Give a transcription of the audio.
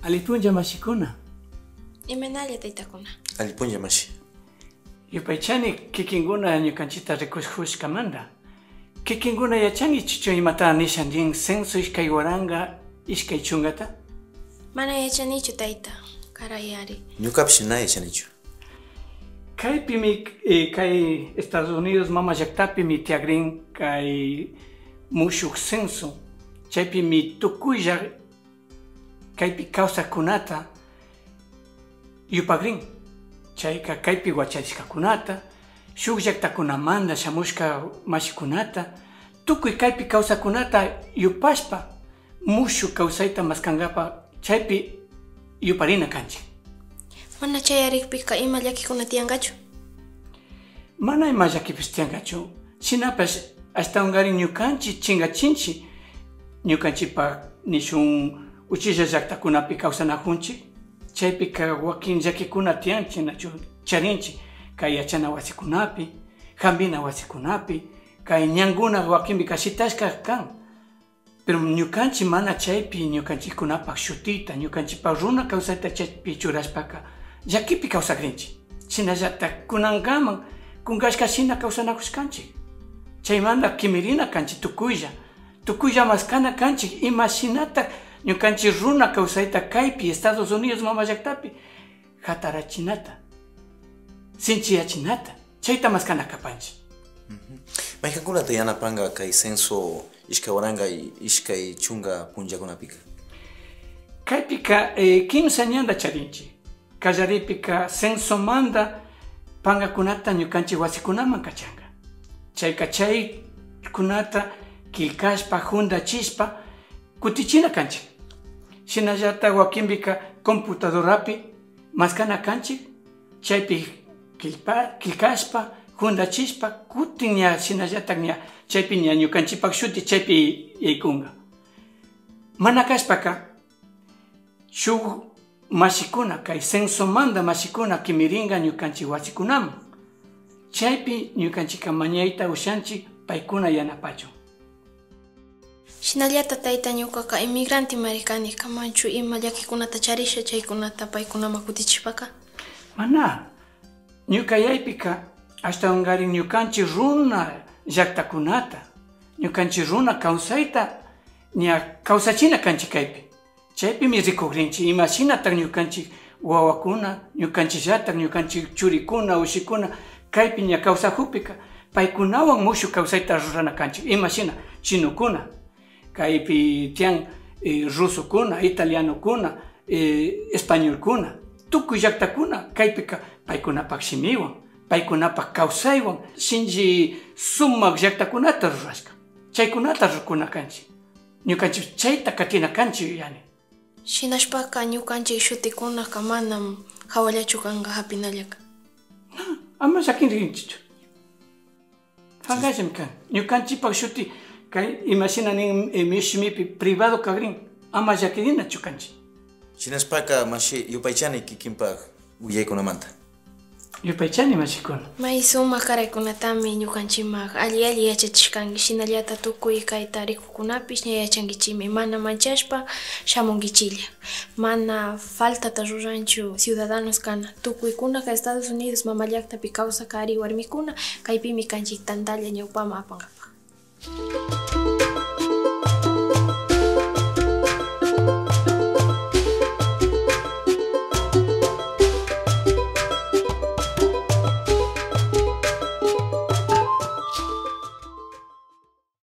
Alipunja mashikuna. Imanalla taytakuna. Alipunja mashi. Yupaychani kikinguna ñukanchita rikushkamanta. Kikinguna yachani chicho imata nishandin senso ishkay waranga ishkay chungata. Mana yachanichu tayta. Karayari. Ñukapish na yachanichu. Kaypimi kay Estados Unidos mama llaqtapi mi tiagrin kay mushuk censo. Chaypi mi tukuylla kaypi kawsakunata yupagrin. Chayka kaypi wachariskakunata, shuk llaqtakunamanta shamushka mashikunata, tukuy kaypi kawsakunata yupashpa mushuk kawsayta maskankapa chaypi yuparina kanchik. Mana chayarikpika ima llakikuna tiyankachu? Mana ima llakipish tiyankachu. Shinapash hasta ungari ñukanchik chingachinchik ñukanchikpa nishun uchilla llaqtakunapi kawsanakунchik. Chaypi wakin llakikuna tiyanchik nachu charinchik kay yachana wasikunapi, hambina wasikunapi, kay ñankuna wakinpi kashitashka kan. Pero ñukanchik mana chaypi ñukanchikkunapak shutita, ñukanchikpak runa kawsayta chaypi churashpaka llakipi kawsakrinchik. Shinallatak kunankaman kunkashka shina kawsanakushkanchik. Chaymanta kimirina kanchik tukuylla. Tukuylla maskana kanchik ima shinata ñukanchik runa kawsayta kaypi Estados Unidos mama llaqtapi hatarachinata, sinchiyachinata, chayta maskana kapanchik. Maykankunata yanapanga kay censo ishkay waranga ishkay chunga punllakunapika. Kaypika kimsa ñanta charinchik. Kallaripika censomanta pangakunata ñukanchik wasikunaman kachanga. Chayka chaykunata kilkashpa huntachishpa kutichina kanchik. Shinallata wakinpika computadorapi maskana kanchik, chaypi kilkashpa huntachishpa kutin ña shinallatak ña chaypi ña ñukanchikpak shuti chaypi yaykunga. Mana kashpaka shuk mashikuna kay censomanta mashikuna kimiringa ñukanchik wasikunaman. Chaypi ñukanchikka mañayta ushanchik paykuna yanapachun. Shinallata tayta ñukaqa inmigrante marikani kamanchu ima llakikunata charisha chaykunata paykunama kutichishpaka? Mana. Ñuka yaypika hasta ungarin ñukanchik runa llaqtakunata, ñukanchik runa kawsayta ña kawsachina kanchik kaypi. Chaypimi rikukrinchik imashinata ñukanchik wawakuna, ñukanchillatak ñukanchik churikuna, ushikuna kaypi ña kawsakupika paykunawan mushuk kawsayta rurana kanchik. Imashina chinukuna, kaypi tiyan rusukuna, italianukuna, españolkuna, tukuy llaqtakuna kaypika paykunapak shimiwan, paykunapak kawsaywan shinchi sumak llaqtakunata rurashka. Chaykunata rurkuna kanchik. Ñukanchik chayta katina kanchik yani. Shinashpaka ñukanchik shutikunaka manam hawallachu kanga hapinallaka. Ama llakinrinchichu. Hangashim kan. Ñukanchikpak shuti kay imashina nin mishimipi privado kagrin ama llakirinachu kanchik. Shinashpaka mashi yupaychani kikinpak uyaykunamanta. Yupaychani mashikuna. May suma karaykunatami ñukanchikmak alli yachachishkanki shinallata tukuy kayta rikukunapish ña yachankichimi mana manchashpa shamunkichilla. Mana faltata ruranchu ciudadanos kana. Tukuykuna ka Estados Unidos mama llaqtapi kawsakari warmikuna kaypimi kanchik tantalla ñawpama apankapaq.